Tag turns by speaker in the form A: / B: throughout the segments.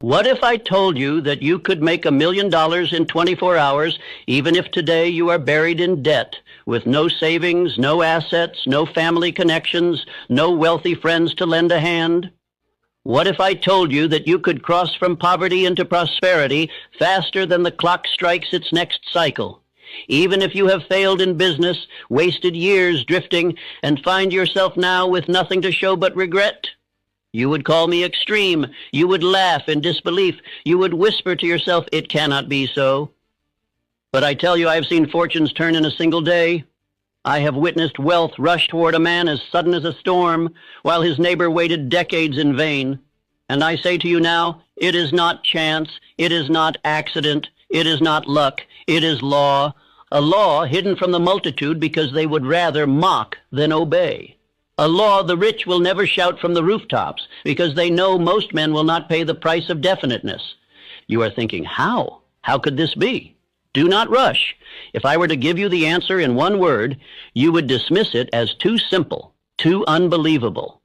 A: What if I told you that you could make $1 million in 24 hours, even if today you are buried in debt, with no savings, no assets, no family connections, no wealthy friends to lend a hand? What if I told you that you could cross from poverty into prosperity faster than the clock strikes its next cycle, even if you have failed in business, wasted years drifting, and find yourself now with nothing to show but regret? You would call me extreme. You would laugh in disbelief. You would whisper to yourself, "It cannot be so." But I tell you, I have seen fortunes turn in a single day. I have witnessed wealth rush toward a man as sudden as a storm, while his neighbor waited decades in vain. And I say to you now, it is not chance, it is not accident, it is not luck, it is law, a law hidden from the multitude because they would rather mock than obey. A law the rich will never shout from the rooftops because they know most men will not pay the price of definiteness. You are thinking, how? How could this be? Do not rush. If I were to give you the answer in one word, you would dismiss it as too simple, too unbelievable.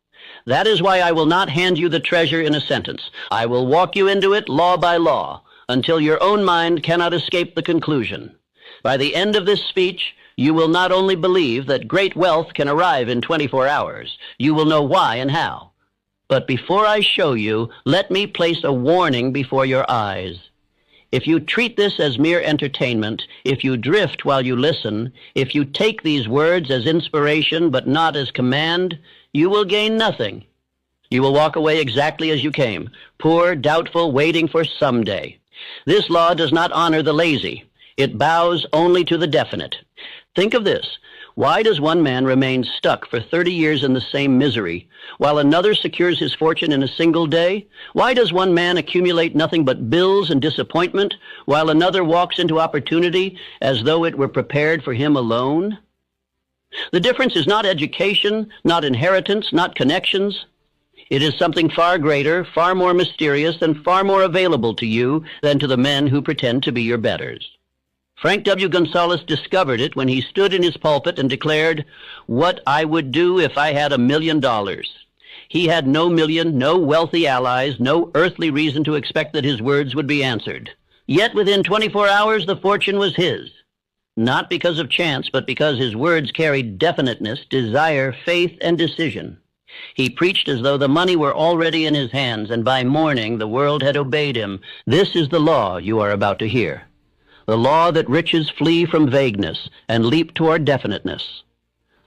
A: That is why I will not hand you the treasure in a sentence. I will walk you into it law by law until your own mind cannot escape the conclusion. By the end of this speech, you will not only believe that great wealth can arrive in 24 hours, you will know why and how. But before I show you, let me place a warning before your eyes. If you treat this as mere entertainment, if you drift while you listen, if you take these words as inspiration but not as command, you will gain nothing. You will walk away exactly as you came, poor, doubtful, waiting for someday. This law does not honor the lazy. It bows only to the definite. Think of this. Why does one man remain stuck for 30 years in the same misery, while another secures his fortune in a single day? Why does one man accumulate nothing but bills and disappointment, while another walks into opportunity as though it were prepared for him alone? The difference is not education, not inheritance, not connections. It is something far greater, far more mysterious, and far more available to you than to the men who pretend to be your betters. Frank W. Gonzalez discovered it when he stood in his pulpit and declared, "What I would do if I had $1 million." He had no million, no wealthy allies, no earthly reason to expect that his words would be answered. Yet within 24 hours, the fortune was his. Not because of chance, but because his words carried definiteness, desire, faith, and decision. He preached as though the money were already in his hands, and by morning the world had obeyed him. This is the law you are about to hear. The law that riches flee from vagueness and leap toward definiteness.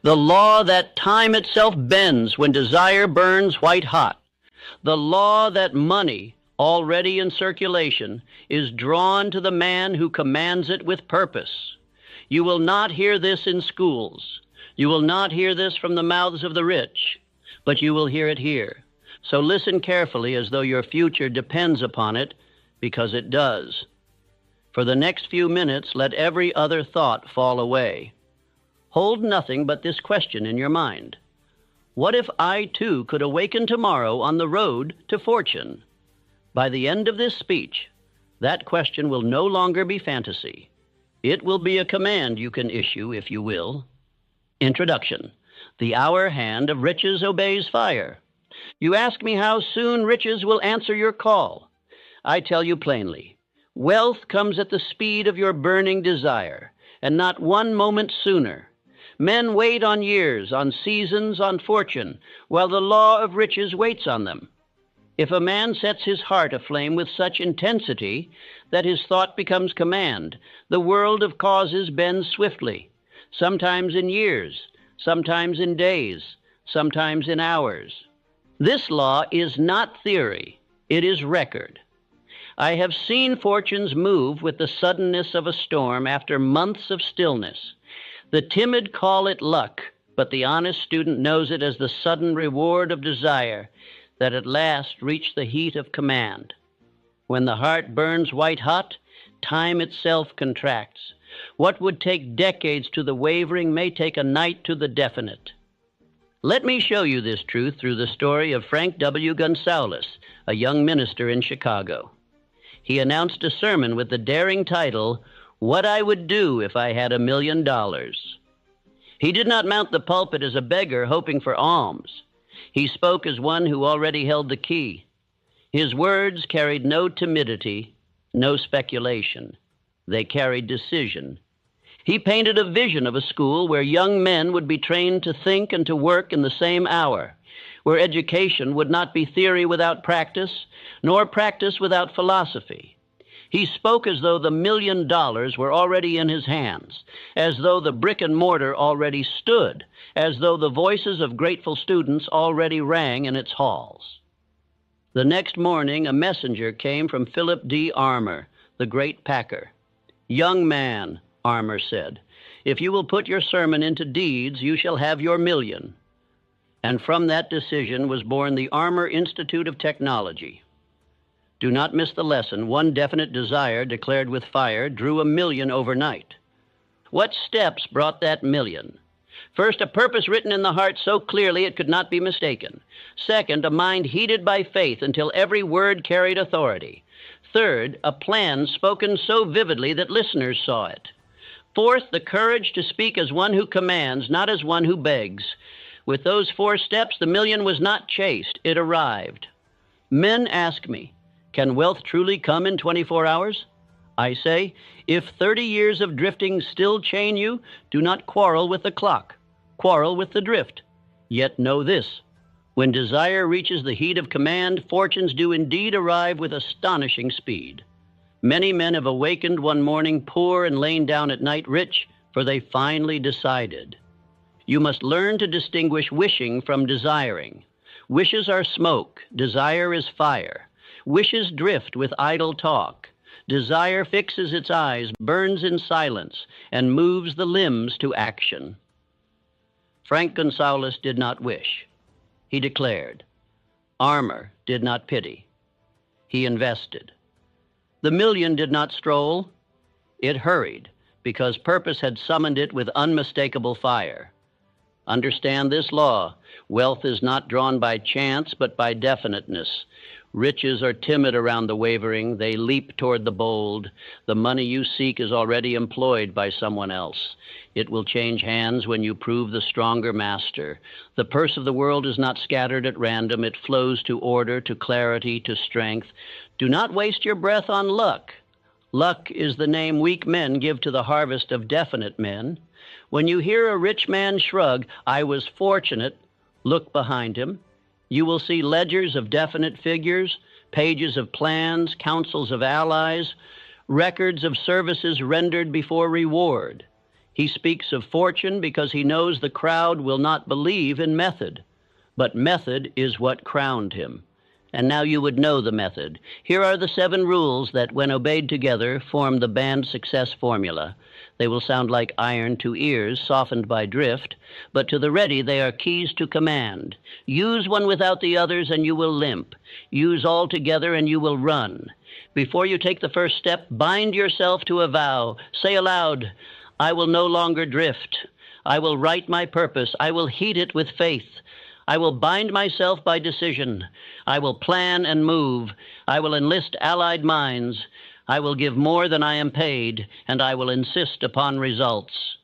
A: The law that time itself bends when desire burns white hot. The law that money, already in circulation, is drawn to the man who commands it with purpose. You will not hear this in schools. You will not hear this from the mouths of the rich, but you will hear it here. So listen carefully as though your future depends upon it, because it does. For the next few minutes, let every other thought fall away. Hold nothing but this question in your mind. What if I, too, could awaken tomorrow on the road to fortune? By the end of this speech, that question will no longer be fantasy. It will be a command you can issue, if you will. Introduction. The hour hand of riches obeys fire. You ask me how soon riches will answer your call. I tell you plainly. Wealth comes at the speed of your burning desire, and not one moment sooner. Men wait on years, on seasons, on fortune, while the law of riches waits on them. If a man sets his heart aflame with such intensity that his thought becomes command, the world of causes bends swiftly, sometimes in years, sometimes in days, sometimes in hours. This law is not theory, it is record. I have seen fortunes move with the suddenness of a storm after months of stillness. The timid call it luck, but the honest student knows it as the sudden reward of desire that at last reached the heat of command. When the heart burns white hot, time itself contracts. What would take decades to the wavering may take a night to the definite. Let me show you this truth through the story of Frank W. Gonzalez, a young minister in Chicago. He announced a sermon with the daring title, "What I Would Do If I Had $1 Million." He did not mount the pulpit as a beggar hoping for alms. He spoke as one who already held the key. His words carried no timidity, no speculation. They carried decision. He painted a vision of a school where young men would be trained to think and to work in the same hour, where education would not be theory without practice, nor practice without philosophy. He spoke as though the $1 million were already in his hands, as though the brick and mortar already stood, as though the voices of grateful students already rang in its halls. The next morning, a messenger came from Philip D. Armour, the great packer. "Young man," Armour said, "if you will put your sermon into deeds, you shall have your $1 million." And from that decision was born the Armour Institute of Technology. Do not miss the lesson. One definite desire declared with fire drew $1 million overnight. What steps brought that $1 million? First, a purpose written in the heart so clearly it could not be mistaken. Second, a mind heated by faith until every word carried authority. Third, a plan spoken so vividly that listeners saw it. Fourth, the courage to speak as one who commands, not as one who begs. With those 4 steps, the $1 million was not chased. It arrived. Men ask me, can wealth truly come in 24 hours? I say, if 30 years of drifting still chain you, do not quarrel with the clock. Quarrel with the drift. Yet know this, when desire reaches the heat of command, fortunes do indeed arrive with astonishing speed. Many men have awakened one morning poor and lain down at night rich, for they finally decided. You must learn to distinguish wishing from desiring. Wishes are smoke, desire is fire. Wishes drift with idle talk. Desire fixes its eyes, burns in silence, and moves the limbs to action. Frank Gonzalez did not wish. He declared. Armour did not pity. He invested. The $1 million did not stroll. It hurried, because purpose had summoned it with unmistakable fire. Understand this law. Wealth is not drawn by chance, but by definiteness. Riches are timid around the wavering. They leap toward the bold. The money you seek is already employed by someone else. It will change hands when you prove the stronger master. The purse of the world is not scattered at random. It flows to order, to clarity, to strength. Do not waste your breath on luck. Luck is the name weak men give to the harvest of definite men. When you hear a rich man shrug, "I was fortunate," look behind him. You will see ledgers of definite figures, pages of plans, councils of allies, records of services rendered before reward. He speaks of fortune because he knows the crowd will not believe in method, but method is what crowned him. And now you would know the method. Here are the 7 rules that, when obeyed together, form the band success formula. They will sound like iron to ears, softened by drift, but to the ready they are keys to command. Use one without the others and you will limp. Use all together and you will run. Before you take the first step, bind yourself to a vow. Say aloud, "I will no longer drift. I will write my purpose. I will heat it with faith. I will bind myself by decision. I will plan and move. I will enlist allied minds. I will give more than I am paid, and I will insist upon results."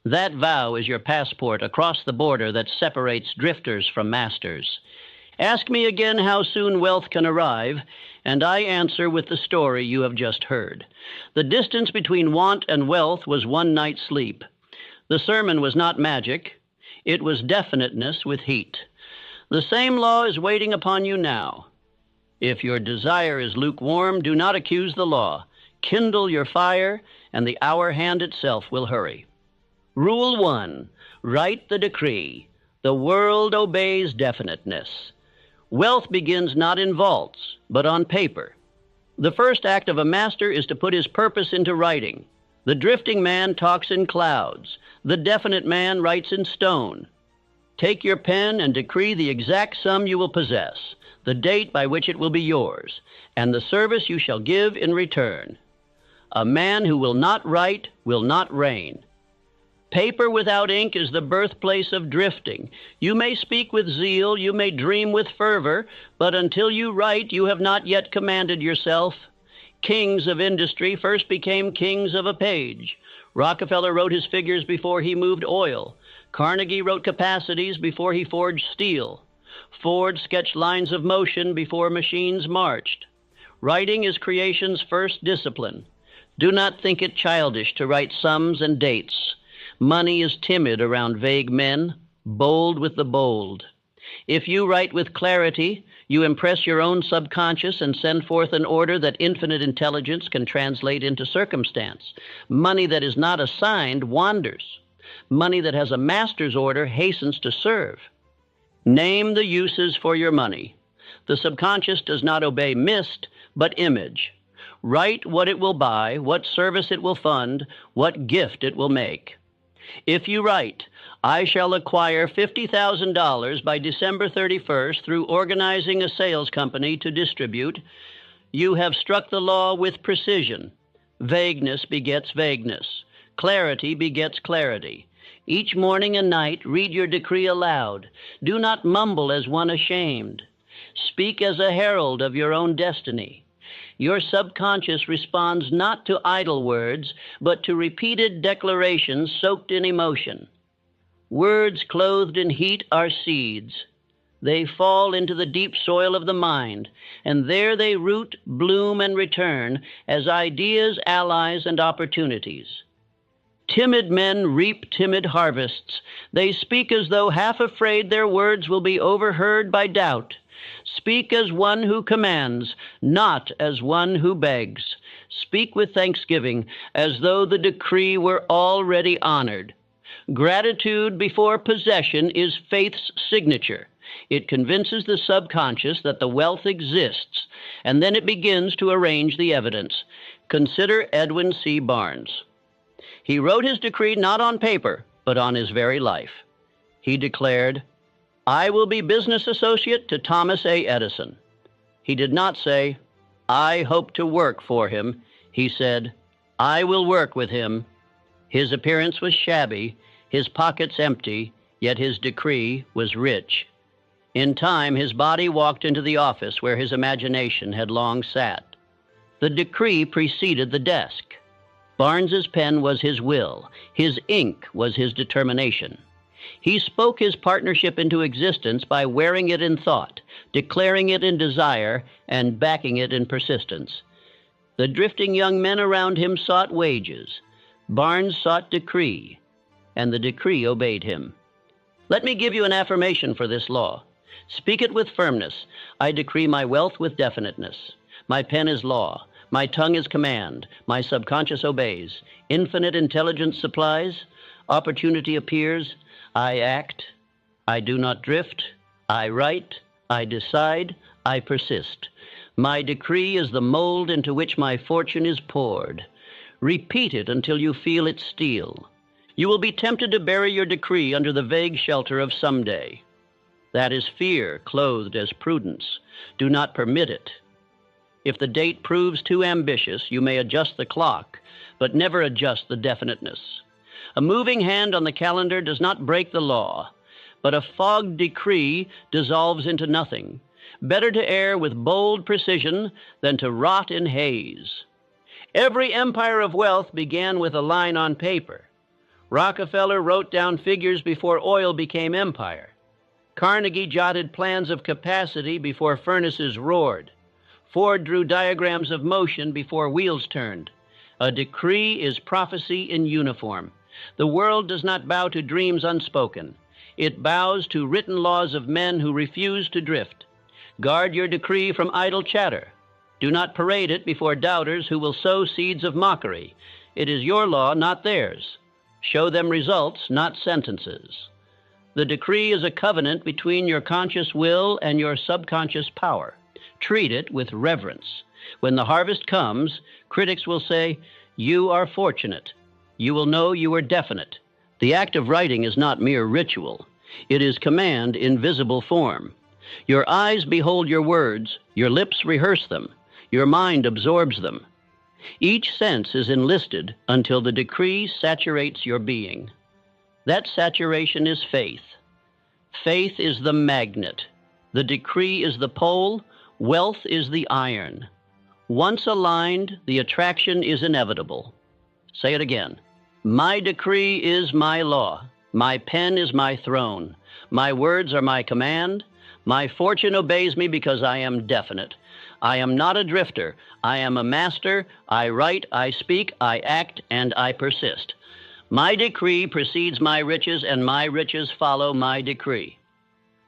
A: That vow is your passport across the border that separates drifters from masters. Ask me again how soon wealth can arrive, and I answer with the story you have just heard. The distance between want and wealth was one night's sleep. The sermon was not magic. It was definiteness with heat. The same law is waiting upon you now. If your desire is lukewarm, do not accuse the law. Kindle your fire, and the hour hand itself will hurry. Rule 1, write the decree. The world obeys definiteness. Wealth begins not in vaults, but on paper. The first act of a master is to put his purpose into writing. The drifting man talks in clouds. The definite man writes in stone. Take your pen and decree the exact sum you will possess, the date by which it will be yours, and the service you shall give in return. A man who will not write will not reign. Paper without ink is the birthplace of drifting. You may speak with zeal, you may dream with fervor, but until you write, you have not yet commanded yourself. Kings of industry first became kings of a page. Rockefeller wrote his figures before he moved oil. Carnegie wrote capacities before he forged steel. Ford sketched lines of motion before machines marched. Writing is creation's first discipline. Do not think it childish to write sums and dates. Money is timid around vague men, bold with the bold. If you write with clarity, you impress your own subconscious and send forth an order that infinite intelligence can translate into circumstance. Money that is not assigned wanders. Money that has a master's order hastens to serve. Name the uses for your money. The subconscious does not obey mist, but image. Write what it will buy, what service it will fund, what gift it will make. If you write, I shall acquire $50,000 by December 31st through organizing a sales company to distribute, you have struck the law with precision. Vagueness begets vagueness. Clarity begets clarity. Each morning and night, read your decree aloud. Do not mumble as one ashamed. Speak as a herald of your own destiny. Your subconscious responds not to idle words, but to repeated declarations soaked in emotion. Words clothed in heat are seeds. They fall into the deep soil of the mind, and there they root, bloom, and return as ideas, allies, and opportunities. Timid men reap timid harvests. They speak as though half afraid their words will be overheard by doubt. Speak as one who commands, not as one who begs. Speak with thanksgiving, as though the decree were already honored. Gratitude before possession is faith's signature. It convinces the subconscious that the wealth exists, and then it begins to arrange the evidence. Consider Edwin C. Barnes. He wrote his decree not on paper, but on his very life. He declared, I will be business associate to Thomas A. Edison. He did not say, I hope to work for him. He said, I will work with him. His appearance was shabby, his pockets empty, yet his decree was rich. In time, his body walked into the office where his imagination had long sat. The decree preceded the desk. Barnes's pen was his will. His ink was his determination. He spoke his partnership into existence by wearing it in thought, declaring it in desire, and backing it in persistence. The drifting young men around him sought wages. Barnes sought decree, and the decree obeyed him. Let me give you an affirmation for this law. Speak it with firmness. I decree my wealth with definiteness. My pen is law. My tongue is command. My subconscious obeys. Infinite intelligence supplies. Opportunity appears. I act. I do not drift. I write. I decide. I persist. My decree is the mold into which my fortune is poured. Repeat it until you feel it steel. You will be tempted to bury your decree under the vague shelter of someday. That is fear clothed as prudence. Do not permit it. If the date proves too ambitious, you may adjust the clock, but never adjust the definiteness. A moving hand on the calendar does not break the law, but a fogged decree dissolves into nothing. Better to err with bold precision than to rot in haze. Every empire of wealth began with a line on paper. Rockefeller wrote down figures before oil became empire. Carnegie jotted plans of capacity before furnaces roared. Ford drew diagrams of motion before wheels turned. A decree is prophecy in uniform. The world does not bow to dreams unspoken. It bows to written laws of men who refuse to drift. Guard your decree from idle chatter. Do not parade it before doubters who will sow seeds of mockery. It is your law, not theirs. Show them results, not sentences. The decree is a covenant between your conscious will and your subconscious power. Treat it with reverence. When the harvest comes, critics will say, you are fortunate. You will know you are definite. The act of writing is not mere ritual. It is command in visible form. Your eyes behold your words, your lips rehearse them, your mind absorbs them. Each sense is enlisted until the decree saturates your being. That saturation is faith. Faith is the magnet. The decree is the pole. Wealth is the iron. Once aligned, the attraction is inevitable. Say it again. My decree is my law. My pen is my throne. My words are my command. My fortune obeys me because I am definite. I am not a drifter. I am a master. I write, I speak, I act, and I persist. My decree precedes my riches, and my riches follow my decree.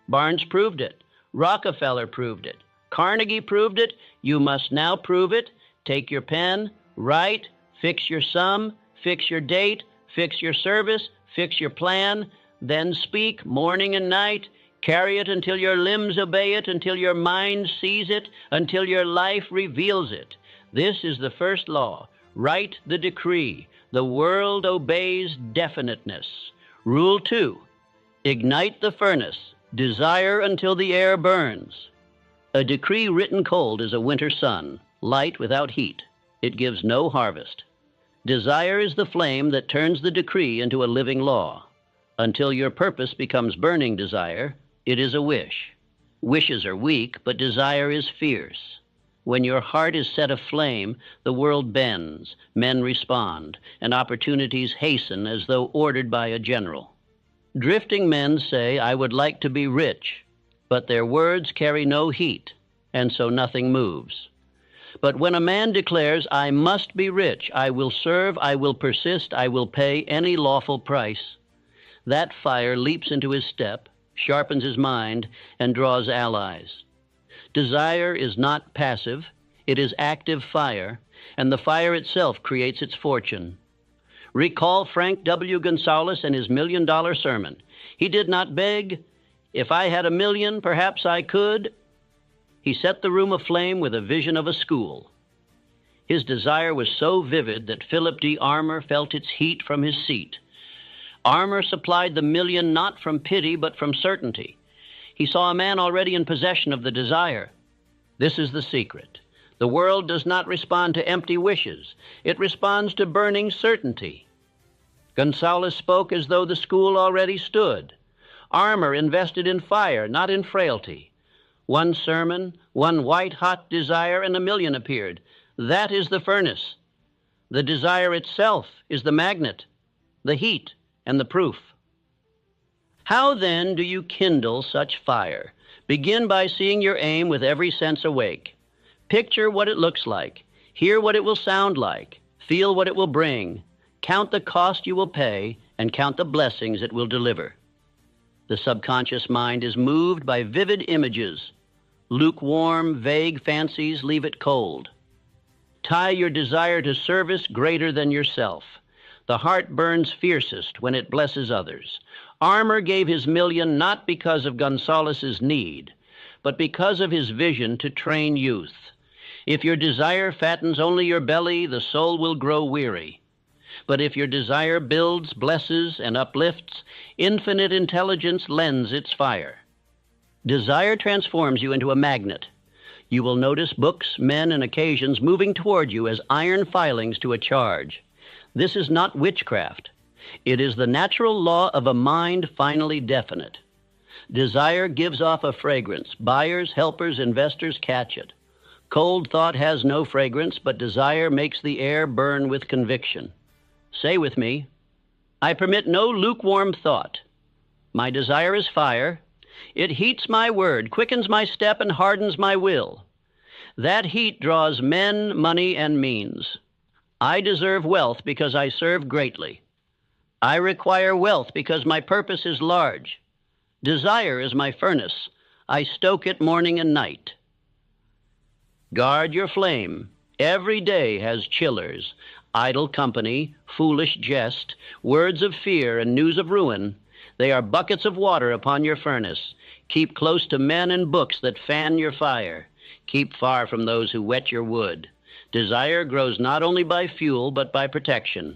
A: Barnes proved it. Rockefeller proved it. Carnegie proved it. You must now prove it. Take your pen, write, fix your sum, fix your date, fix your service, fix your plan, then speak morning and night. Carry it until your limbs obey it, until your mind sees it, until your life reveals it. This is the first law. Write the decree. The world obeys definiteness. Rule 2. Ignite the furnace. Desire until the air burns. A decree written cold is a winter sun, light without heat. It gives no harvest. Desire is the flame that turns the decree into a living law. Until your purpose becomes burning desire, it is a wish. Wishes are weak, but desire is fierce. When your heart is set aflame, the world bends, men respond, and opportunities hasten as though ordered by a general. Drifting men say, I would like to be rich, but their words carry no heat, and so nothing moves. But when a man declares, I must be rich, I will serve, I will persist, I will pay any lawful price, that fire leaps into his step, sharpens his mind, and draws allies. Desire is not passive, it is active fire, and the fire itself creates its fortune. Recall Frank W. Gonzalez and his $1 million sermon. He did not beg, if I had $1 million, perhaps I could. He set the room aflame with a vision of a school. His desire was so vivid that Philip D. Armour felt its heat from his seat. Armour supplied the $1 million not from pity, but from certainty. He saw a man already in possession of the desire. This is the secret. The world does not respond to empty wishes. It responds to burning certainty. Gonzalez spoke as though the school already stood. Armour invested in fire, not in frailty. One sermon, one white-hot desire, and $1 million appeared. That is the furnace. The desire itself is the magnet, the heat, and the proof. How then do you kindle such fire? Begin by seeing your aim with every sense awake. Picture what it looks like. Hear what it will sound like. Feel what it will bring. Count the cost you will pay, and count the blessings it will deliver. The subconscious mind is moved by vivid images. Lukewarm, vague fancies leave it cold. Tie your desire to service greater than yourself. The heart burns fiercest when it blesses others. Armour gave his $1 million not because of Gonzalez's need, but because of his vision to train youth. If your desire fattens only your belly, the soul will grow weary. But if your desire builds, blesses, and uplifts, infinite intelligence lends its fire. Desire transforms you into a magnet. You will notice books, men, and occasions moving toward you as iron filings to a charge. This is not witchcraft. It is the natural law of a mind finally definite. Desire gives off a fragrance. Buyers, helpers, investors catch it. Cold thought has no fragrance, but desire makes the air burn with conviction. Say with me, I permit no lukewarm thought. My desire is fire. It heats my word, quickens my step, and hardens my will. That heat draws men, money, and means. I deserve wealth because I serve greatly. I require wealth because my purpose is large. Desire is my furnace. I stoke it morning and night. Guard your flame. Every day has chillers, idle company, foolish jest, words of fear and news of ruin. They are buckets of water upon your furnace. Keep close to men and books that fan your fire. Keep far from those who wet your wood. Desire grows not only by fuel, but by protection.